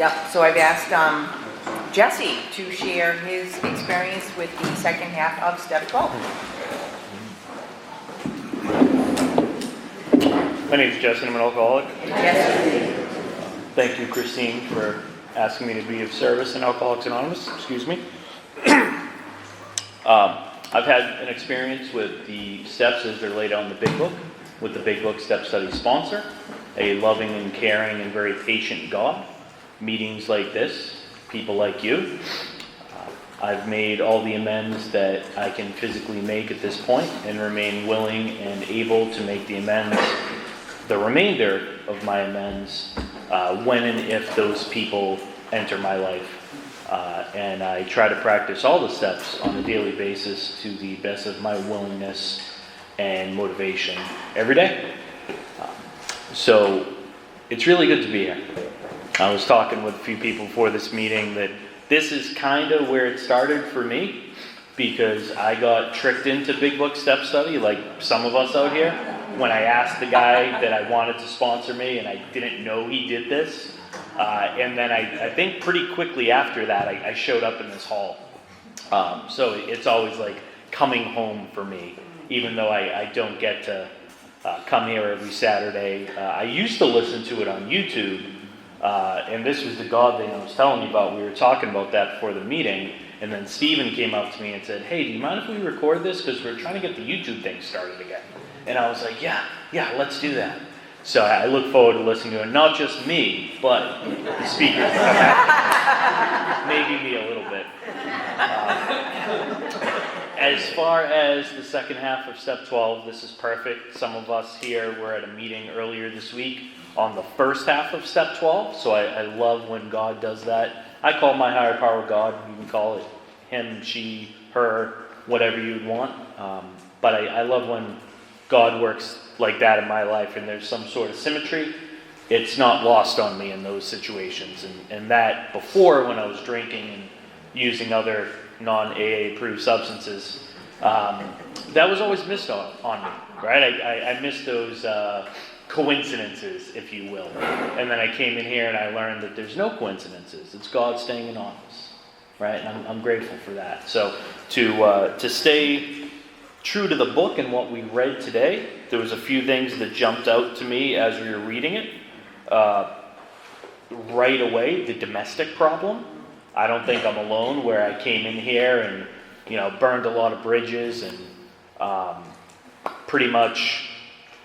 Yep, so I've asked Jesse to share his experience with the second half of Step 12. My name is Jesse, I'm an alcoholic. Jesse. Thank you, Christine, for asking me to be of service in Alcoholics Anonymous. Excuse me. I've had an experience with the steps as they're laid out in the Big Book, with the Big Book Step Study sponsor, a loving and caring and very patient God. Meetings like this, people like you. I've made all the amends that I can physically make at this point and remain willing and able to make the amends, the remainder of my amends, when and if those people enter my life. And I try to practice all the steps on a daily basis to the best of my willingness and motivation every day. So it's really good to be here. I was talking with a few people before this meeting that this is kind of where it started for me, because I got tricked into Big Book Step Study like some of us out here when I asked the guy that I wanted to sponsor me and I didn't know he did this. And then I think pretty quickly after that I showed up in this hall. So it's always like coming home for me, even though I don't get to come here every Saturday. I used to listen to it on YouTube, and this was the God thing I was telling you about. We were talking about that before the meeting, and then Stephen came up to me and said, "Hey, do you mind if we record this? Because we're trying to get the YouTube thing started again." And I was like, yeah, let's do that. So I look forward to listening to it. Not just me, but the speakers. Maybe me a little bit. As far as the second half of Step 12, this is perfect. Some of us here were at a meeting earlier this week on the first half of Step 12. So I love when God does that. I call my higher power God. You can call it him, she, her, whatever you'd want. But I love when God works like that in my life and there's some sort of symmetry. It's not lost on me in those situations. And that before, when I was drinking and using other non-AA approved substances, that was always missed on me, right? I missed those coincidences, if you will. And then I came in here and I learned that there's no coincidences. It's God staying in office, right? And I'm grateful for that. So to stay true to the book and what we read today, there was a few things that jumped out to me as we were reading it. Right away, the domestic problem. I don't think I'm alone, where I came in here and burned a lot of bridges and pretty much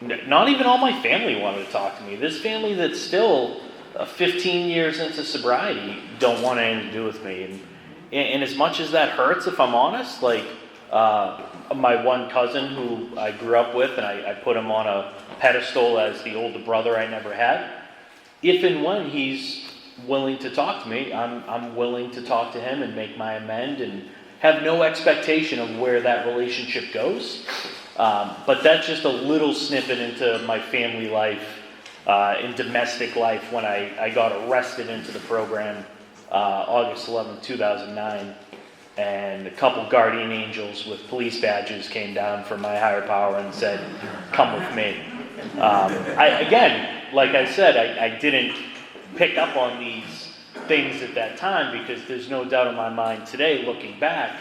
not even all my family wanted to talk to me. This family that's still 15 years into sobriety don't want anything to do with me. And as much as that hurts, if I'm honest, like my one cousin who I grew up with, and I put him on a pedestal as the older brother I never had. If and when he's willing to talk to me, I'm willing to talk to him and make my amend and have no expectation of where that relationship goes. But that's just a little snippet into my family life, in domestic life, when I got arrested into the program August 11, 2009. And a couple guardian angels with police badges came down from my higher power and said, "Come with me." Like I said, I didn't pick up on these things at that time, because there's no doubt in my mind today, looking back,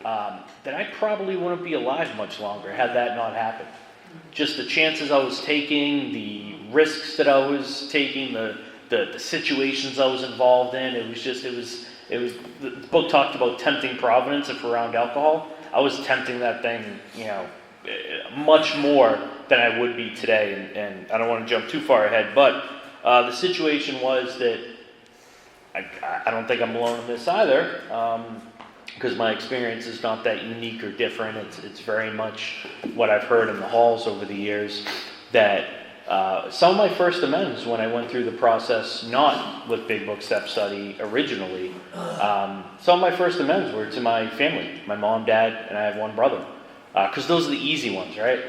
that I probably wouldn't be alive much longer had that not happened. Just the chances I was taking, the risks that I was taking, the situations I was involved in, it was the book talked about tempting providence if around alcohol. I was tempting that thing, much more than I would be today. And I don't want to jump too far ahead, but the situation was that I don't think I'm alone in this either, because my experience is not that unique or different. It's very much what I've heard in the halls over the years, that some of my first amends when I went through the process, not with Big Book Step Study originally, some of my first amends were to my family, my mom, dad, and I have one brother. Because those are the easy ones, right?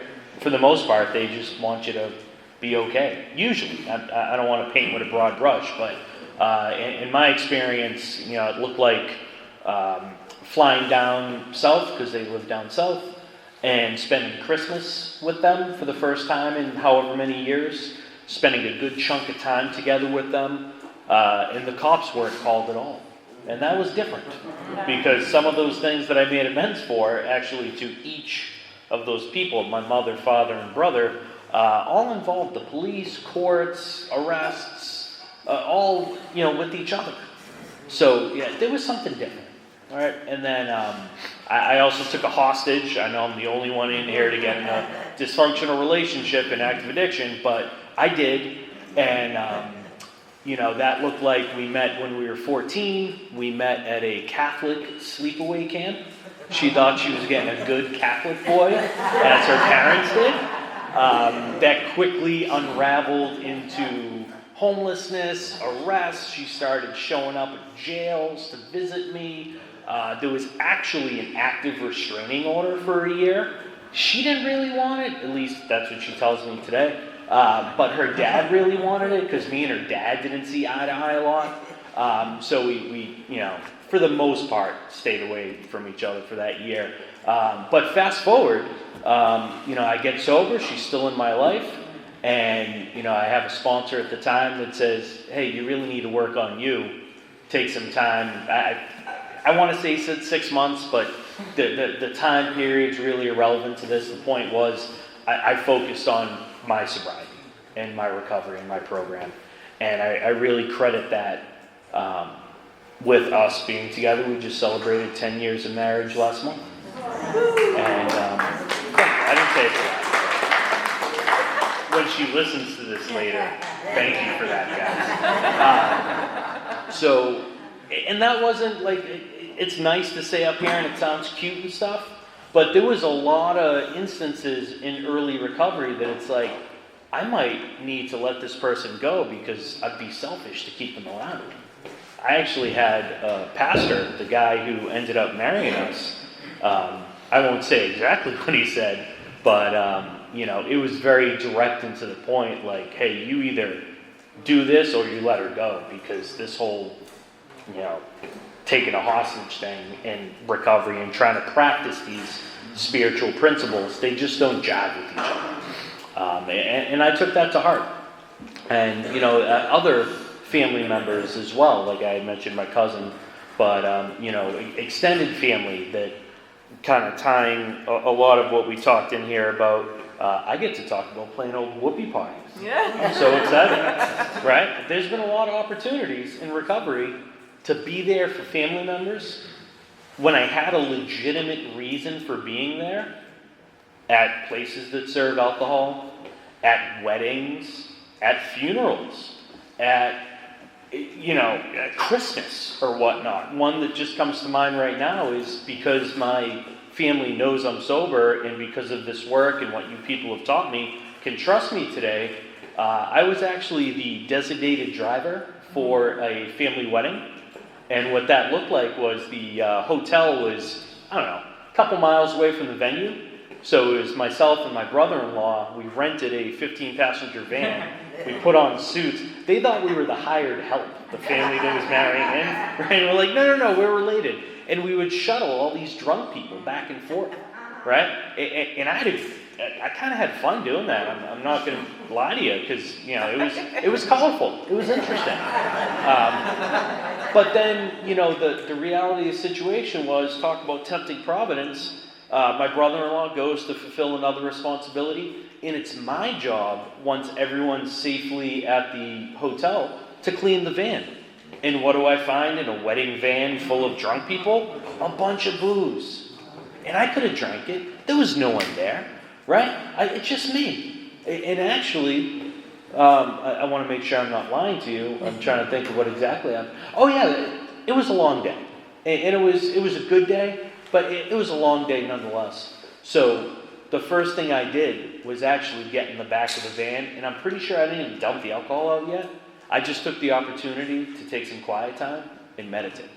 For the most part, they just want you to be okay. Usually. I don't want to paint with a broad brush, but in my experience, it looked like flying down south, because they live down south, and spending Christmas with them for the first time in however many years, spending a good chunk of time together with them, and the cops weren't called at all. And that was different, because some of those things that I made amends for, actually to each of those people, my mother, father, and brother, all involved the police, courts, arrests, all, with each other. So, yeah, there was something different. All right, and then I also took a hostage. I know I'm the only one in here to get in a dysfunctional relationship and active addiction, but I did, and that looked like we met when we were 14. We met at a Catholic sleepaway camp. She thought she was getting a good Catholic boy, as her parents did. That quickly unraveled into homelessness, arrests. She started showing up at jails to visit me. There was actually an active restraining order for a year. She didn't really want it, at least that's what she tells me today. But her dad really wanted it, because me and her dad didn't see eye to eye a lot. So we for the most part, stayed away from each other for that year. But fast forward, I get sober. She's still in my life. And, I have a sponsor at the time that says, hey, you really need to work on you. Take some time. I want to say 6 months, but the time period's really irrelevant to this. The point was, I focused on my sobriety and my recovery and my program. And I really credit that with us being together. We just celebrated 10 years of marriage last month. And I didn't say it for that. When she listens to this later, thank you for that, guys. And that wasn't like, it's nice to say up here and it sounds cute and stuff, but there was a lot of instances in early recovery that it's like, I might need to let this person go because I'd be selfish to keep them around. I actually had a pastor, the guy who ended up marrying us, I won't say exactly what he said, but it was very direct and to the point, like, hey, you either do this or you let her go, because this whole, taking a hostage thing and recovery and trying to practice these spiritual principles, they just don't jive with each other. And I took that to heart. And, other family members as well, like I had mentioned my cousin, but, extended family that kind of tying a lot of what we talked in here about. I get to talk about playing old whoopee parties. Yeah. I'm so excited, right? There's been a lot of opportunities in recovery to be there for family members when I had a legitimate reason for being there, at places that serve alcohol, at weddings, at funerals, at Christmas or whatnot. One that just comes to mind right now is because my family knows I'm sober, and because of this work and what you people have taught me, can trust me today. I was actually the designated driver for a family wedding, and what that looked like was the hotel was, a couple miles away from the venue. So it was myself and my brother-in-law. We rented a 15-passenger van. We put on suits. They thought we were the hired help, the family that was marrying in. Right? And we're like, no, we're related. And we would shuttle all these drunk people back and forth, right? And I kind of had fun doing that. I'm not going to lie to you, because it was colorful. It was interesting. But then the reality of the situation was, talk about tempting providence. My brother-in-law goes to fulfill another responsibility, and it's my job, once everyone's safely at the hotel, to clean the van. And what do I find in a wedding van full of drunk people? A bunch of booze. And I could have drank it. There was no one there, right? It's just me. And actually, I want to make sure I'm not lying to you. I'm trying to think of what exactly Oh yeah, it was a long day. And it was a good day, but it was a long day nonetheless. So the first thing I did was actually get in the back of the van, and I'm pretty sure I didn't even dump the alcohol out yet. I just took the opportunity to take some quiet time and meditate.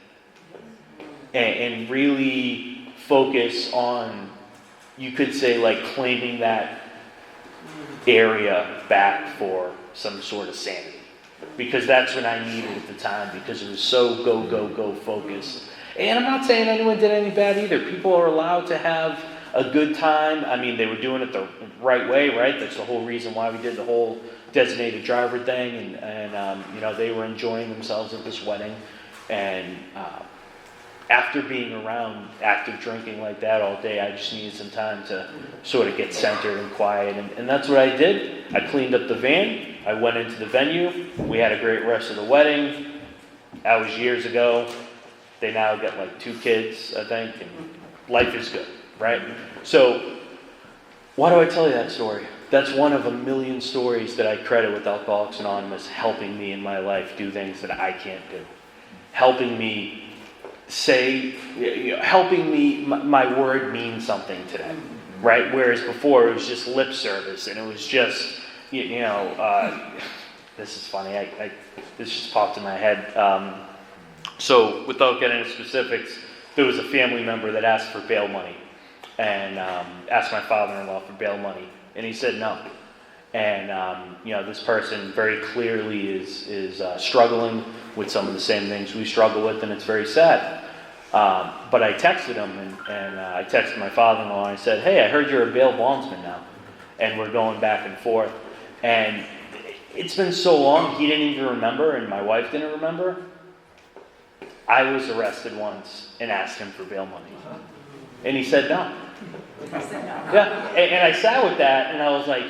And really focus on, you could say, like, claiming that area back for some sort of sanity. Because that's what I needed at the time, because it was so go focused. And I'm not saying anyone did any bad either. People are allowed to have a good time. I mean, they were doing it the right way, right? That's the whole reason why we did the whole designated driver thing, and they were enjoying themselves at this wedding, and after being around active drinking like that all day, I just needed some time to sort of get centered and quiet, and that's what I did. I cleaned up the van, I went into the venue, we had a great rest of the wedding. That was years ago. They now got like 2 kids, I think, and life is good, right? So, why do I tell you that story? That's one of a million stories that I credit with Alcoholics Anonymous helping me in my life do things that I can't do. Helping me my word mean something today, right? Whereas before it was just lip service, and it was just, this is funny, this just popped in my head. So without getting into specifics, there was a family member that asked for bail money, and asked my father-in-law for bail money, and he said no. And this person very clearly is struggling with some of the same things we struggle with, and it's very sad. But I texted him, and I texted my father-in-law, and I said, hey, I heard you're a bail bondsman now. And we're going back and forth. And it's been so long, he didn't even remember, and my wife didn't remember. I was arrested once and asked him for bail money. And he said no. Yeah, and I sat with that, and I was like,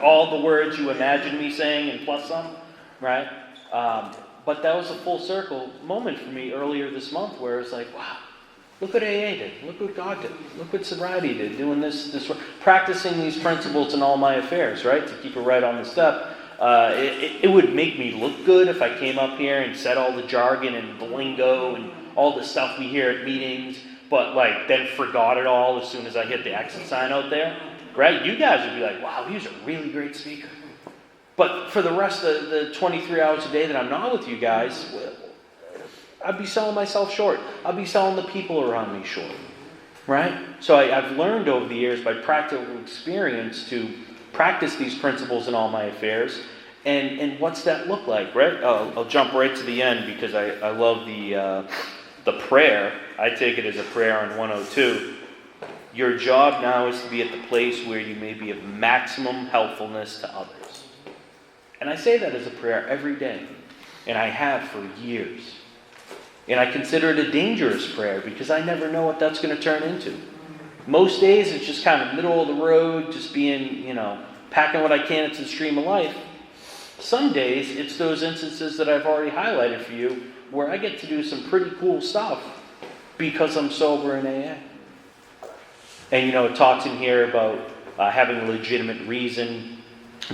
all the words you imagined me saying and plus some, right? But that was a full circle moment for me earlier this month, where it's like, wow, look what AA did, look what God did, look what sobriety did, doing this practicing these principles in all my affairs, right? To keep it right on the step. It would make me look good if I came up here and said all the jargon and the lingo and all the stuff we hear at meetings, but then forgot it all as soon as I hit the exit sign out there, right? You guys would be like, wow, he's a really great speaker. But for the rest of the 23 hours a day that I'm not with you guys, I'd be selling myself short. I'd be selling the people around me short, right? So I've learned over the years by practical experience to practice these principles in all my affairs. And what's that look like, right? I'll jump right to the end because I love the prayer. I take it as a prayer on 102. Your job now is to be at the place where you may be of maximum helpfulness to others. And I say that as a prayer every day, and I have for years. And I consider it a dangerous prayer because I never know what that's going to turn into. Most days it's just kind of middle of the road, just being, packing what I can into the stream of life. Some days it's those instances that I've already highlighted for you where I get to do some pretty cool stuff because I'm sober in AA. And it talks in here about having a legitimate reason,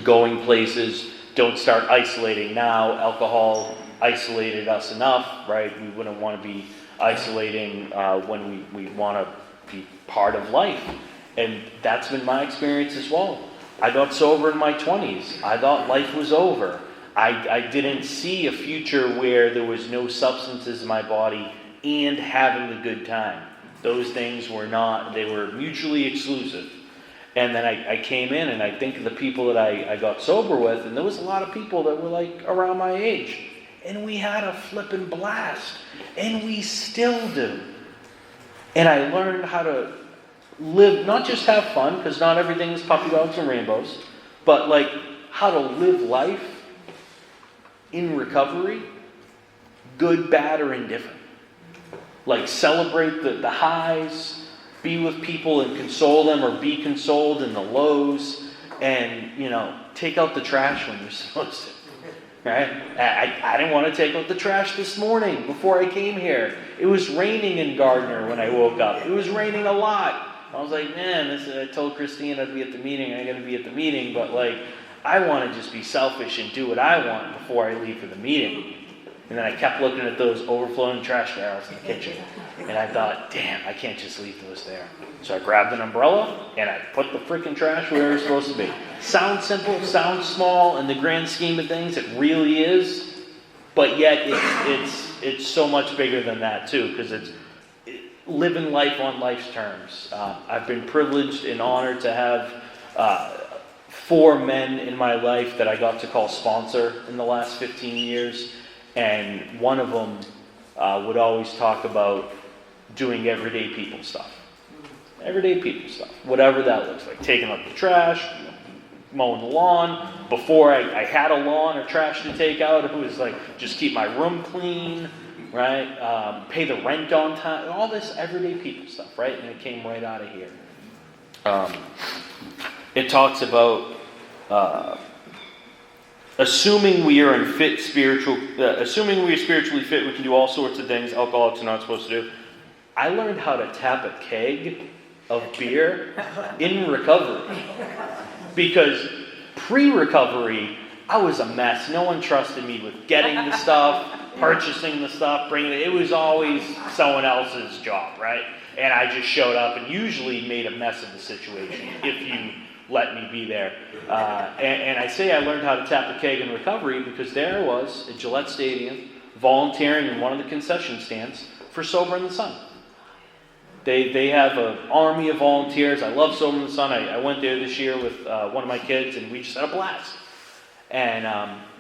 going places. Don't start isolating now. Alcohol isolated us enough, right? We wouldn't want to be isolating when we want to be part of life. And that's been my experience as well. I got sober in my 20s. I thought life was over. I didn't see a future where there was no substances in my body and having a good time. Those things were not, they were mutually exclusive. And then I came in, and I think of the people that I got sober with, and there was a lot of people that were around my age. And we had a flippin' blast. And we still do. And I learned how to live, not just have fun, because not everything is puppy dogs and rainbows, but how to live life in recovery, good, bad, or indifferent. Celebrate the highs, be with people and console them, or be consoled in the lows, and, take out the trash when you're supposed to. Right? I didn't want to take out the trash this morning before I came here. It was raining in Gardner when I woke up. It was raining a lot. I was like, man, I told Christine I'd be at the meeting. I'm going to be at the meeting, but I want to just be selfish and do what I want before I leave for the meeting. And then I kept looking at those overflowing trash barrels in the kitchen. And I thought, damn, I can't just leave those there. So I grabbed an umbrella, and I put the freaking trash where it was supposed to be. Sounds simple, sounds small, in the grand scheme of things, it really is. But yet, it's so much bigger than that, too, because it's living life on life's terms. I've been privileged and honored to have 4 men in my life that I got to call sponsor in the last 15 years. And one of them would always talk about doing everyday people stuff. Everyday people stuff. Whatever that looks like. Taking out the trash, mowing the lawn. Before I had a lawn or trash to take out, it was like, just keep my room clean, right? Pay the rent on time, all this everyday people stuff, right? And it came right out of here. It talks about assuming we are assuming we are spiritually fit, we can do all sorts of things alcoholics are not supposed to do. I learned how to tap a keg of beer in recovery. Because pre-recovery, I was a mess. No one trusted me with getting the stuff, purchasing the stuff, bringing it. It was always someone else's job, right? And I just showed up and usually made a mess of the situation if you let me be there. And I say I learned how to tap a keg in recovery because there I was at Gillette Stadium volunteering in one of the concession stands for Sober in the Sun. They have an army of volunteers. I love Sober in the Sun. I went there this year with one of my kids, and we just had a blast. And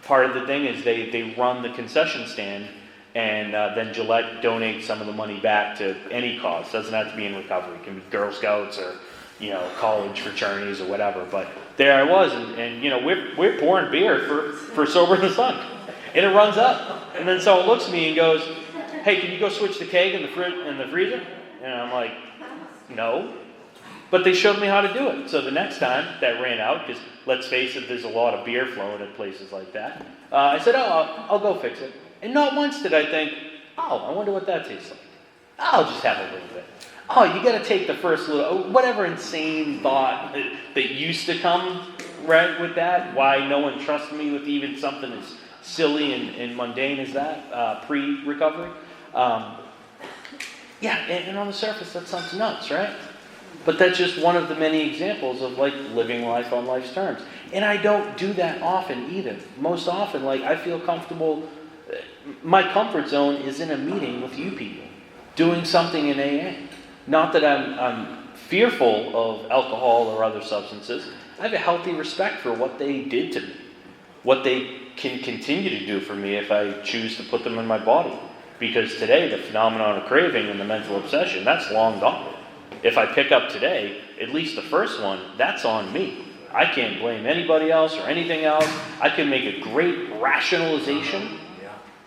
part of the thing is they run the concession stand, and then Gillette donates some of the money back to any cause. It doesn't have to be in recovery. It can be Girl Scouts or college fraternities or whatever. But there I was, and we're pouring beer for Sober in the Sun, and it runs up. And then someone looks at me and goes, "Hey, can you go switch the keg in the freezer?" And I'm like, "No." But they showed me how to do it. So the next time that ran out, because let's face it, there's a lot of beer flowing at places like that. I said, I'll go fix it. And not once did I think, I wonder what that tastes like. I'll just have a little bit. You got to take the first little, whatever insane thought that used to come right with that. Why no one trusted me with even something as silly and mundane as that, pre-recovery. And on the surface, that sounds nuts, right? But that's just one of the many examples of living life on life's terms. And I don't do that often either. Most often, I feel comfortable. My comfort zone is in a meeting with you people, doing something in AA. Not that I'm fearful of alcohol or other substances. I have a healthy respect for what they did to me, what they can continue to do for me if I choose to put them in my body. Because today, the phenomenon of craving and the mental obsession, that's long gone. If I pick up today, at least the first one, that's on me. I can't blame anybody else or anything else. I can make a great rationalization,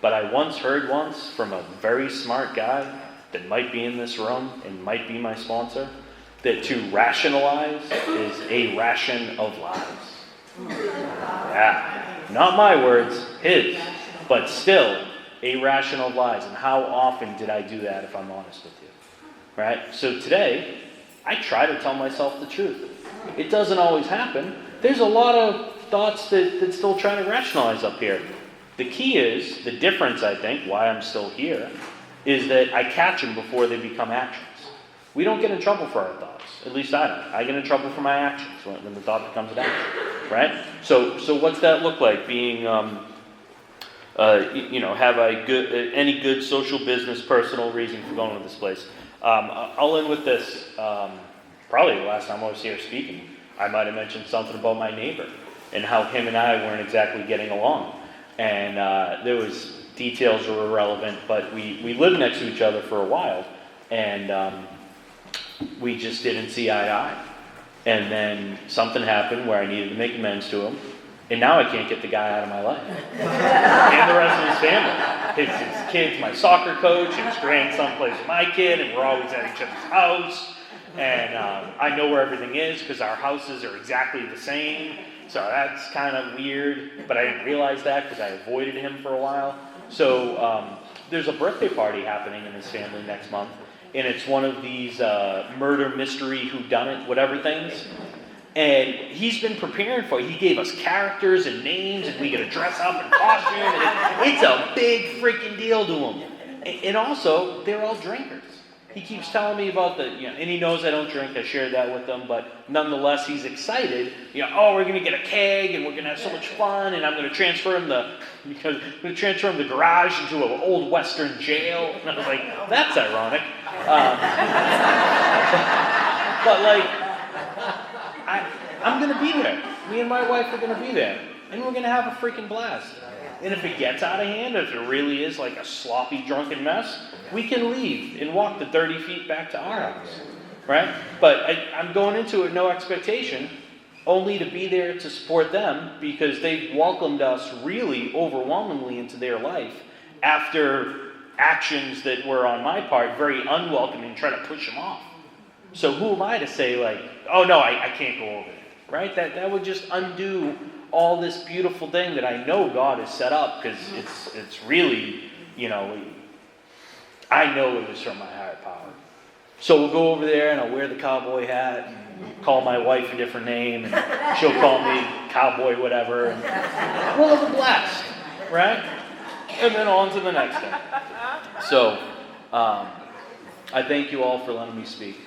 but I heard once from a very smart guy that might be in this room and might be my sponsor, that to rationalize is a ration of lies. Yeah, not my words, his, but still a ration of lies. And how often did I do that, if I'm honest with you? Right? So today, I try to tell myself the truth. It doesn't always happen. There's a lot of thoughts that still trying to rationalize up here. The key is, the difference, I think, why I'm still here, is that I catch them before they become actions. We don't get in trouble for our thoughts. At least I don't. I get in trouble for my actions when the thought becomes an action. Right? So what's that look like? Being, have I any good social, business, personal reason for going to this place? I'll end with this. Probably the last time I was here speaking, I might have mentioned something about my neighbor and how him and I weren't exactly getting along. And there was details were irrelevant, but we lived next to each other for a while, and we just didn't see eye to eye. And then something happened where I needed to make amends to him, and now I can't get the guy out of my life. And the rest of his family. His kids, my soccer coach, and his grandson plays with my kid, and we're always at each other's house. And I know where everything is because our houses are exactly the same. So that's kind of weird, but I didn't realize that because I avoided him for a while. So there's a birthday party happening in his family next month, and it's one of these murder mystery whodunit whatever things. And he's been preparing for it. He gave us characters and names, and we get to dress up in costume. And it's a big freaking deal to him. And also, they're all drinkers. He keeps telling me about and he knows I don't drink. I shared that with him, but nonetheless, he's excited. We're going to get a keg, and we're going to have so much fun, and I'm going to transfer him the garage into an old Western jail. And I was like, that's ironic. I'm going to be there. Me and my wife are going to be there, and we're going to have a freaking blast. And if it gets out of hand, if it really is like a sloppy, drunken mess, we can leave and walk the 30 feet back to our house, right? But I'm going into it no expectation only to be there to support them because they've welcomed us really overwhelmingly into their life after actions that were on my part very unwelcoming, trying to push them off. So who am I to say like, oh no, I can't go over there, right? That would just undo all this beautiful thing that I know God has set up, because it's really, I know it was from my higher power. So we'll go over there and I'll wear the cowboy hat and call my wife a different name, and she'll call me cowboy whatever, and we'll have a blast, right? And then on to the next thing. So, I thank you all for letting me speak.